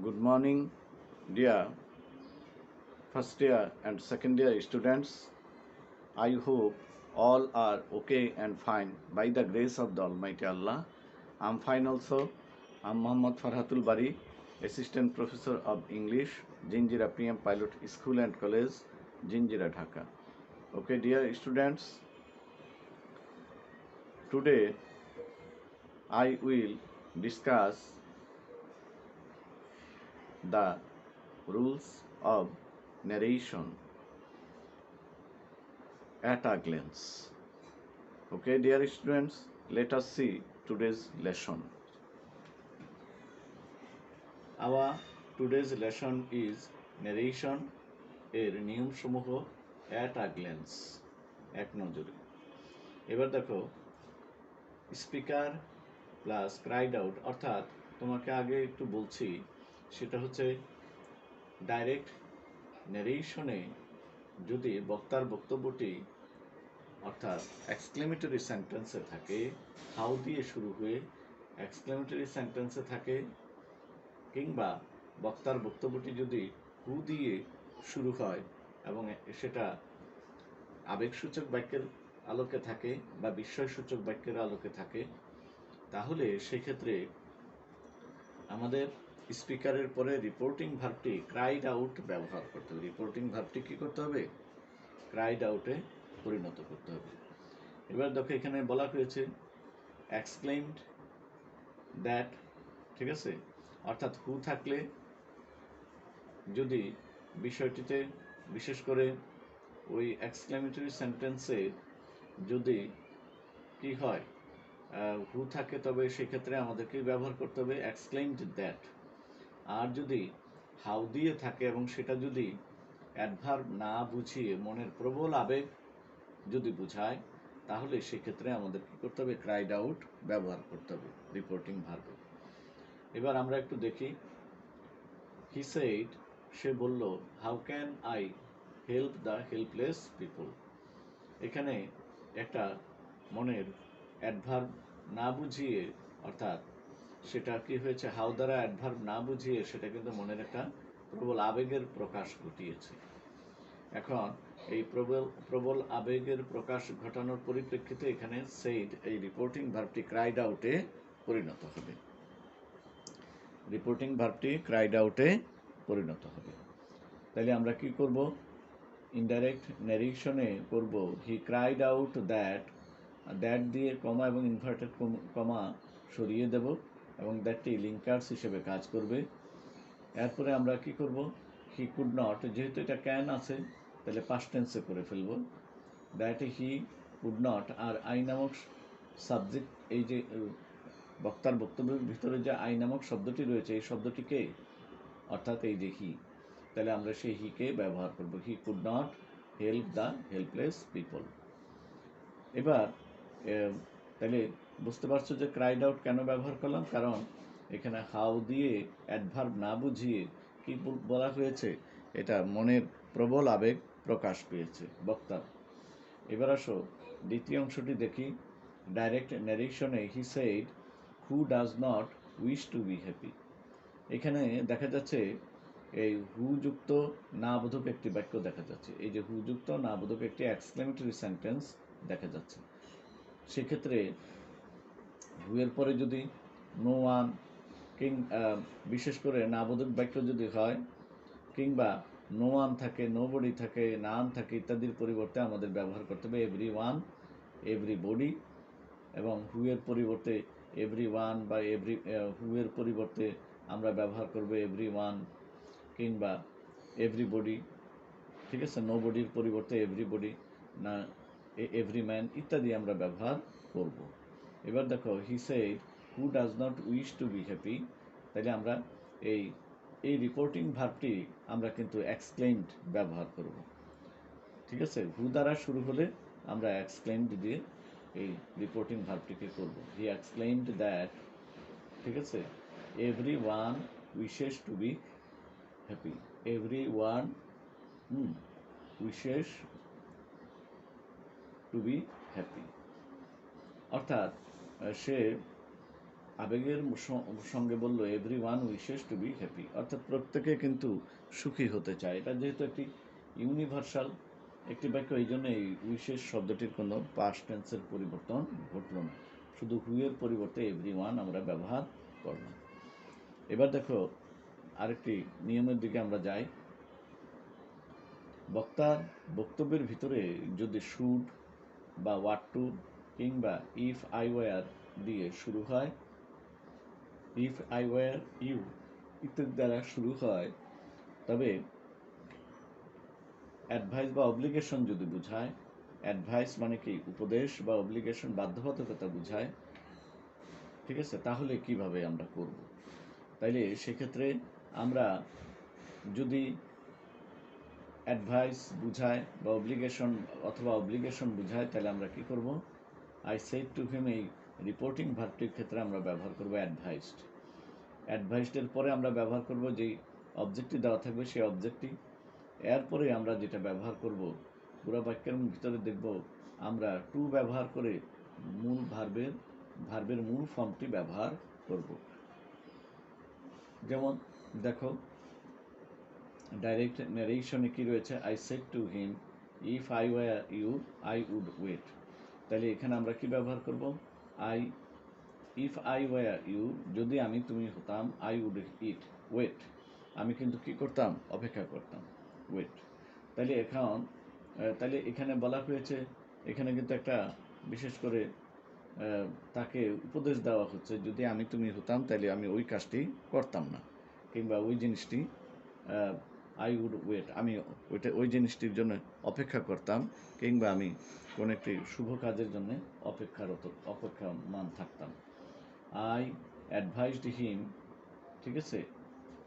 Good morning, dear first year and second year students. I hope all are okay and fine by the grace of the Almighty Allah. I'm fine also. I'm Muhammad Farhatul Bari, Assistant Professor of English, Jinjira PM Pilot School and College, Jinjira, Dhaka. Okay, dear students, today I will discuss the rules of narration at a glance. Okay, dear students, let us see today's lesson. Our today's lesson is narration এর নিয়মসমূহ at a glance, এক নজরে। এবার দেখো, speaker plus cried out, অর্থাৎ তোমাকে আগে একটু বলছি, সেটা হচ্ছে ডাইরেক্ট ন্যারেশনে যদি বক্তার বক্তব্যটি অর্থাৎ এক্সক্লেমেটরি সেন্টেন্সে থাকে, হাউ দিয়ে শুরু হয়ে এক্সক্লেমেটরি সেন্টেন্সে থাকে, কিংবা বক্তার বক্তব্যটি যদি হু দিয়ে শুরু হয় এবং সেটা আবেগসূচক বাক্যের আলোকে থাকে বা বিস্ময়সূচক বাক্যের আলোকে থাকে, তাহলে সেক্ষেত্রে আমাদের স্পিকারের পরে রিপোর্টিং ভার্বটি ক্রাইড আউট ব্যবহার করতে হবে। রিপোর্টিং ভার্বটি কী করতে হবে? ক্রাইড আউটে পরিণত করতে হবে। এবার দেখো, এখানে বলা হয়েছে এক্সক্লেইমড দ্যাট, ঠিক আছে? অর্থাৎ হু থাকলে যদি বিষয়টিতে বিশেষ করে ওই এক্সক্লেমেটরি সেন্টেন্সে যদি কি হয়, হু থাকে, তবে সেক্ষেত্রে আমাদেরকে ব্যবহার করতে হবে এক্সক্লেইমড দ্যাট। আর যদি হাউ দিয়ে থাকে এবং সেটা যদি অ্যাডভার্ব না বুঝিয়ে মনের প্রবল আবেগ যদি বুঝায়, তাহলে সেক্ষেত্রে আমাদের কি করতে হবে? ক্রাইড আউট ব্যবহার করতে হবে রিপোর্টিং ভার্বে। এবার আমরা একটু দেখি। হি সেড, সে বলল, how can I help the helpless people. এখানে একটা মনের অ্যাডভার্ব না বুঝিয়ে, অর্থাৎ সেটা কি হয়েছে, হাউ দ্বারা অ্যাডভার্ব না বুঝিয়ে সেটা কিন্তু মনের একটা প্রবল আবেগের প্রকাশ ঘটিয়েছে। এখন এই প্রবল আবেগের প্রকাশ ঘটানোর পরিপ্রেক্ষিতে এখানে সেইড এই রিপোর্টিং ভার্বটি ক্রাইড আউটে পরিণত হবে। রিপোর্টিং ভার্বটি ক্রাইড আউটে পরিণত হবে। তাহলে আমরা কি করব? ইনডাইরেক্ট ন্যারেশনে করব হি ক্রাইড আউট দ্যাট, দ্যাট দিয়ে কমা এবং ইনভার্টেড কমা সরিয়ে দেব এবং দ্যাটটি লিঙ্কার্স হিসেবে কাজ করবে। এরপরে আমরা কি করব? হি কুড নট, যেহেতু এটা ক্যান আছে তাহলে পাস্ট টেন্সে করে ফেলব। দ্যাট হি কুড নট, আর আই নামক সাবজেক্ট, এই যে বক্তার বক্তব্যের ভিতরে যে আই নামক শব্দটি রয়েছে, এই শব্দটিকে, অর্থাৎ এই যে হি, তাহলে আমরা সেই হিকে ব্যবহার করব। হি could not help the helpless people. এবার তাহলে বুঝতে পারছো যে ক্রাইড আউট কেন ব্যবহার করলাম? কারণ এখানে হাউ দিয়ে অ্যাডভার্ব না বুঝিয়ে কি বলা হয়েছে, এটা মনের প্রবল আবেগ প্রকাশ পেয়েছে বক্তার। এবার আসো দ্বিতীয় অংশটি দেখি। ডাইরেক্ট ন্যারেশনে he said, who does not wish to be happy. এখানে দেখা যাচ্ছে এই হু যুক্ত না বোধক একটি বাক্য দেখা যাচ্ছে। এই যে হু যুক্ত না বোধক একটি এক্সক্লেমেটরি সেন্টেন্স দেখা যাচ্ছে। সেক্ষেত্রে হুয়ের পরে যদি নো ওয়ান বিশেষ করে না বোধক বাক্য যদি হয়, কিংবা নো ওয়ান থাকে, নো বডি থাকে, নান থাকে ইত্যাদির পরিবর্তে আমাদের ব্যবহার করতে হবে এভরি ওয়ান, এভরি বডি, এবং হুয়ের পরিবর্তে এভরি ওয়ান বা হুয়ের পরিবর্তে আমরা ব্যবহার করব এভরি ওয়ান কিংবা এভরিবডি, ঠিক আছে? নো বডির পরিবর্তে এভরিবডি, না এভরি ম্যান ইত্যাদি আমরা ব্যবহার করব। এবার দেখো, হি said who does not wish to be happy, তাহলে আমরা এই রিপোর্টিং ভার্বটি আমরা কিন্তু এক্সক্লেইমড ব্যবহার করব, ঠিক আছে? হু দ্বারা শুরু হলে আমরা এক্সক্লেইমড দিয়ে এই রিপোর্টিং ভার্বটিকে করব। হি এক্সক্লেইমড দ্যাট, ঠিক আছে, every one wishes to be happy. Every one wishes to be happy, অর্থাৎ সে আবেগের সঙ্গে বলল every one wishes to be happy, অর্থাৎ প্রত্যেকে কিন্তু সুখী হতে চায়। এটা যেহেতু একটি ইউনিভার্সাল একটি বাক্য, এই জন্য এই উইশেস শব্দটির কোনো পাস্ট টেন্সের পরিবর্তন ঘটল না, শুধু হুয়ের পরিবর্তে এভরি ওয়ান আমরা ব্যবহার করলাম। এবার দেখো আরেকটি নিয়মের দিকে আমরা যাই। বক্তার বক্তব্যের ভিতরে যদি শুড বা ওয়াট টু কিংবা ইফ আই ওয়ার দিয়ে শুরু হয়, ইফ আই ওয়ার ইউ ইত্যাদি দ্বারা শুরু হয়, তবে অ্যাডভাইস বা অব্লিগেশন যদি বোঝায়, অ্যাডভাইস মানে কি উপদেশ, বা অব্লিগেশন বাধ্যবাধকতা বোঝায়, ঠিক আছে, তাহলে কিভাবে আমরা করব? তাইলে সেক্ষেত্রে আমরা যদি অ্যাডভাইস বুঝায় বা অব্লিগেশন অথবা অব্লিগেশন বুঝায়, তাহলে আমরা কি করব? আই সেড টু হিম, এই রিপোর্টিং ভার্বটির ক্ষেত্রে আমরা ব্যবহার করব অ্যাডভাইসড। অ্যাডভাইসডের পরে আমরা ব্যবহার করব যেই অবজেক্টটি দেওয়া থাকবে সেই অবজেক্টটি। এরপরে আমরা যেটা ব্যবহার করব পুরো বাক্যের ভিতরে দেখব আমরা টু ব্যবহার করে মূল ভার্বের মূল ফর্মটি ব্যবহার করব। যেমন দেখো ডাইরেক্ট ন্যারেশনে কি রয়েছে? I said to him if I were you I would wait. তাহলে এখানে আমরা কি ব্যবহার করব? I if I were you, যদি আমি তুমি হতাম, আই উড ইট ওয়েট, আমি কিন্তু কি করতাম? অপেক্ষা করতাম, ওয়েট। তাহলে তাহলে এখানে বলা হয়েছে, এখানে কিন্তু একটা বিশেষ করে তাকে উপদেশ দেওয়া হচ্ছে, যদি আমি তুমি হতাম তাহলে আমি ওই কাজটি করতাম না, কিংবা ওই জিনিসটি আই উড ওয়েট, আমি ওই জিনিসটির জন্য অপেক্ষা করতাম, কিংবা আমি কোনো একটি শুভ কাজের জন্য অপেক্ষামান থাকতাম। আই অ্যাডভাইসড হিম, ঠিক আছে,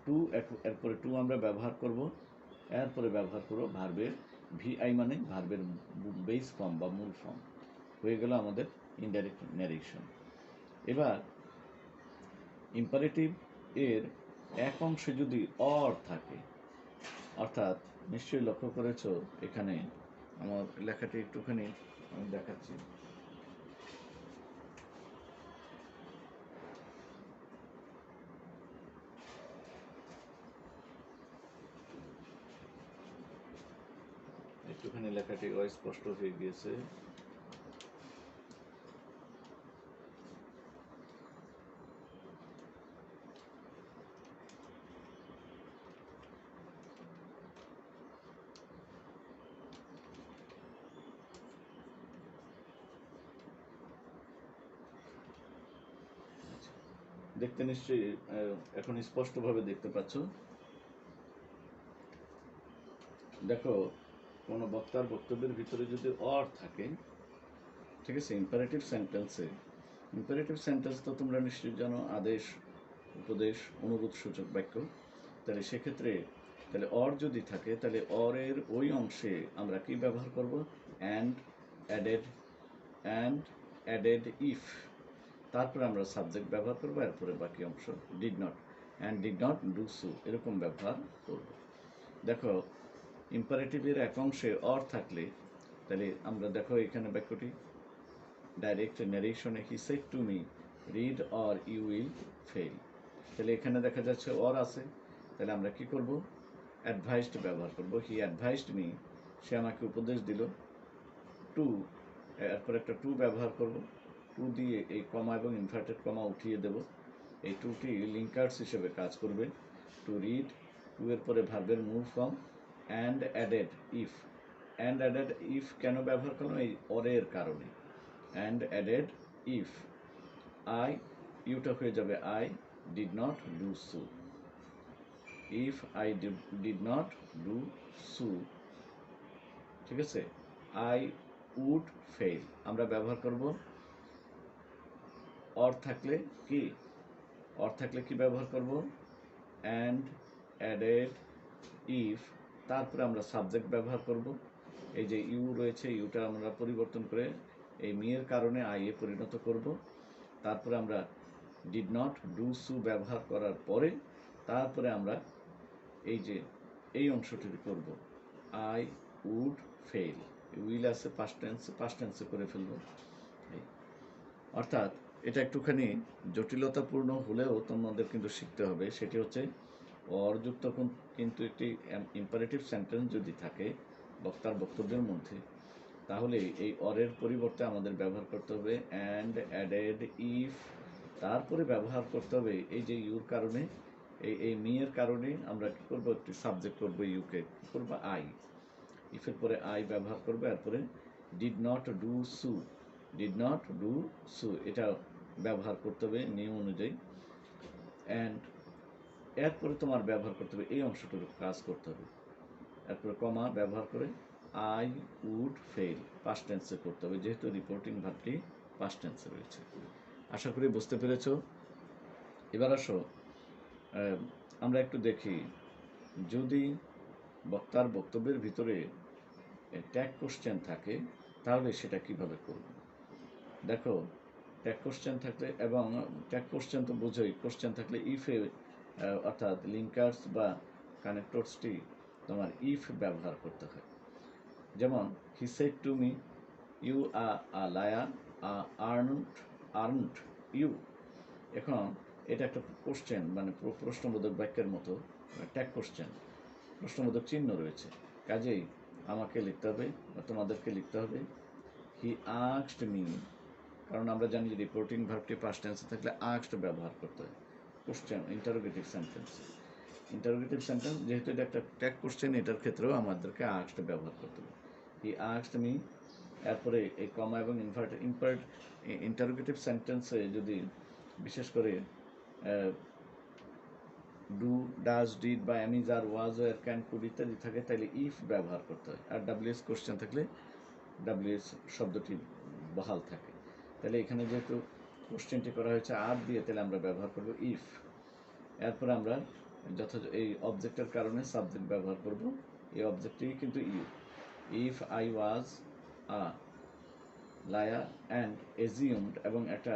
টু, এরপরে টু আমরা ব্যবহার করব, এরপরে ব্যবহার করব ভার্বের ভিআই, মানে ভার্বের বেস ফর্ম বা মূল ফর্ম। হয়ে গেল আমাদের ইনডাইরেক্ট ন্যারেশন। এবার ইম্পারেটিভ এর এক অংশে যদি অর থাকে, অর্থাৎ নিশ্চয়ই লক্ষ্য করেছ, এখানে আমার লেখাটি একটুখানি আমি দেখাচ্ছি। একটুখানি লেখাটি অস্পষ্ট হয়ে গিয়েছে। দেখতে নিশ্চয়ই এখন স্পষ্টভাবে দেখতে পাচ্ছ। দেখো কোনো বক্তার বক্তব্যের ভিতরে যদি অর থাকে, ঠিক আছে, ইম্পারেটিভ সেন্টেন্স তো তোমরা নিশ্চয়ই জানো, আদেশ, উপদেশ, অনুরোধ সূচক বাক্য। তাহলে সেক্ষেত্রে তাহলে অর যদি থাকে, তাহলে অরের ওই অংশে আমরা কি ব্যবহার করব? অ্যান্ড অ্যাডেড ইফ, তারপরে আমরা সাবজেক্ট ব্যবহার করবো, এরপরে বাকি অংশ ডিড নট ডু সো, এরকম ব্যবহার করব। দেখো ইম্পারেটিভের এক অংশে অর থাকলে, তাহলে আমরা দেখো এখানে বাক্যটি ডাইরেক্ট ন্যারেশনে he said to me read or you will fail. তাহলে এখানে দেখা যাচ্ছে অর আছে, তাহলে আমরা কি করব? অ্যাডভাইসড ব্যবহার করব। হি অ্যাডভাইসড মি, সে আমাকে উপদেশ দিল। টু, এরপর একটা টু ব্যবহার করব, টু দিয়ে এই কমা এবং ইনভার্টেড কমা উঠিয়ে দেব। এই টুটি লিঙ্কার্স হিসেবে কাজ করবে। টু রিড, টু এর পরে ভার্বের মূল ফর্ম, অ্যান্ড অ্যাডেড ইফ কেন ব্যবহার করলাম? এই অরের কারণে। অ্যান্ড অ্যাডেড ইফ আই, ইউটা হয়ে যাবে I did not do so. If I did not do so, ঠিক আছে, আই উড ফেল। আমরা ব্যবহার করব অর থাকলে কি ব্যবহার করব? অ্যান্ড অ্যাডেড ইফ, তারপরে আমরা সাবজেক্ট ব্যবহার করব। এই যে ইউ রয়েছে, ইউটা আমরা পরিবর্তন করে এই মিয়ের কারণে আই এ পরিণত করব। তারপরে আমরা ডিড নট ডু সু ব্যবহার করার পরে তারপরে আমরা এই অংশটি করব, আই উড ফেল। উইল আছে পাস্ট টেন্সে করে ফেলব। অর্থাৎ এটা একটুখানি জটিলতাপূর্ণ হলেও তোমাদের কিন্তু শিখতে হবে। সেটি হচ্ছে অরযুক্ত কিন্তু একটি ইম্পারেটিভ সেন্টেন্স যদি থাকে বক্তার বক্তব্যের মধ্যে, তাহলে এই অরের পরিবর্তে আমাদের ব্যবহার করতে হবে অ্যান্ড, অ্যাডেড, ইফ। তারপরে ব্যবহার করতে হবে এই যে ইউর কারণে, এই মিয়ের কারণে আমরা কী করবো, একটি সাবজেক্ট করবো, ইউকে কী করবো, আই। ইফের পরে আই ব্যবহার করবো, এরপরে ডিড নট ডু সু, ডিড নট ডু সু এটা ব্যবহার করতে হবে নিয়ম অনুযায়ী। অ্যান্ড এরপরে তোমার ব্যবহার করতে হবে এই অংশটুকু কাজ করতে হবে। এরপরে কমা ব্যবহার করে আই উড ফেল পাস্ট টেন্সে করতে হবে, যেহেতু রিপোর্টিং ভার্বটি পাস্ট টেন্সে রয়েছে। আশা করি বুঝতে পেরেছ। এবার আসো আমরা একটু দেখি, যদি বক্তার বক্তব্যের ভিতরে ট্যাগ কোশ্চেন থাকে তাহলে সেটা কিভাবে করব। দেখো, ট্যাগ কোশ্চেন থাকলে, এবং ট্যাগ কোশ্চেন তো বোঝোই, কোশ্চেন থাকলে ইফে অর্থাৎ লিঙ্কার্স বা কানেক্টরসটি তোমার ইফ ব্যবহার করতে হয়। যেমন he said to me you a liar earned you. এখন এটা একটা কোশ্চেন, মানে প্রশ্নবোধক বাক্যের মতো, ট্যাগ কোশ্চেন, প্রশ্নবোধক চিহ্ন রয়েছে। কাজেই আমাকে লিখতে হবে বা তোমাদেরকে লিখতে হবে হি আস্কড মি, কারণ আমরা জানি যে রিপোর্টিং ভার্বটি পাস্ট টেন্সে থাকলে আস্কড ব্যবহার করতে হয় question, interrogative sentence. Interrogative sentence যেহেতু এটা একটা ট্যাগ কোশ্চেন, এটার ক্ষেত্রেও আমাদেরকে আস্কড ব্যবহার করতে হবে। হি আস্কড মি, এরপরে এই কমা এবং ইন্টারোগেটিভ সেন্টেন্সে যদি বিশেষ করে ডু, ডাজ, ডিড বা am is, are, was, were, can, could ইত্যাদি থাকে, তাহলে ইফ ব্যবহার করতে হয়। আর ডাব্লিউএস কোশ্চেন থাকলে ডাব্লিউএস শব্দটি বহাল থাকে। তাহলে এখানে যেহেতু কোশ্চেনটি করা হয়েছে আর দিয়ে, তাহলে আমরা ব্যবহার করব ইফ। এরপরে আমরা এই অবজেক্টের কারণে সাবজেক্ট ব্যবহার করব। এই অবজেক্টটি কিন্তু you. If I was a liar and assumed, এবং একটা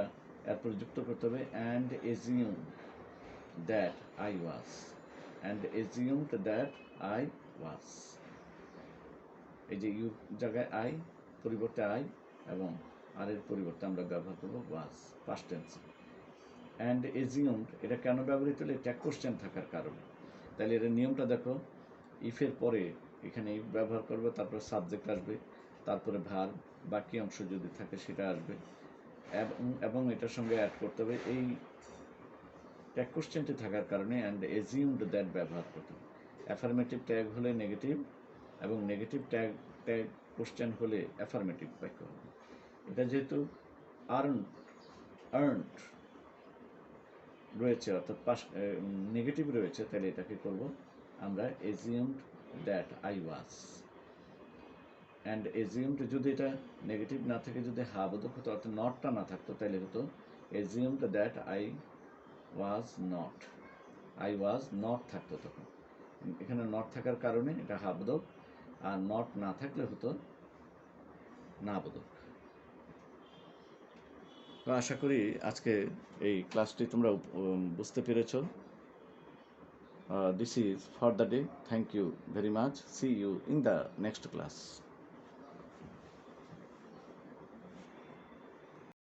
এরপর যুক্ত করতে হবে and assume that I was, and assumed that I was. এই যে ইউর জায়গায় আই, পরিবর্তে আই, এবং আর এর পরিবর্তে আমরা ব্যবহার করব ওয়াজ পাস্ট টেন্স। অ্যান্ড এজিউমড এটা কেন ব্যবহৃত হলে, ট্যাগ কোশ্চেন থাকার কারণে। তাহলে এর নিয়মটা দেখো, ইফের পরে এখানে ইফ ব্যবহার করবে, তারপর সাবজেক্ট আসবে, তারপরে ভার্ব, বাকি অংশ যদি থাকে সেটা আসবে, এবং এটার সঙ্গে অ্যাড করতে হবে এই ট্যাগ কোশ্চেনটি থাকার কারণে অ্যান্ড এজিউমড দ্যাট ব্যবহার করতে হবে। অ্যাফার্মেটিভ ট্যাগ হলে নেগেটিভ, এবং নেগেটিভ ট্যাগ কোশ্চেন হলে অ্যাফার্মেটিভ বাক্য হবে। এটা যেহেতু আর্নড রয়েছে, অর্থাৎ নেগেটিভ রয়েছে, তাহলে এটাকে করব আমরা এজিউমড দ্যাট আই ওয়াজ। অ্যান্ড এজিউমড যদি এটা নেগেটিভ না থেকে যদি হা বোধক হতো, অর্থাৎ নটটা না থাকতো, তাহলে হতো assumed that I was not, I was not থাকতো তখন। এখানে নট থাকার কারণে এটা হা বোধক, আর নট না থাকলে হতো না বোধক। তো আশা করি আজকে এই ক্লাসটি তোমরা বুঝতে পেরেছ। This is for the day. Thank you very much. See you in the next class.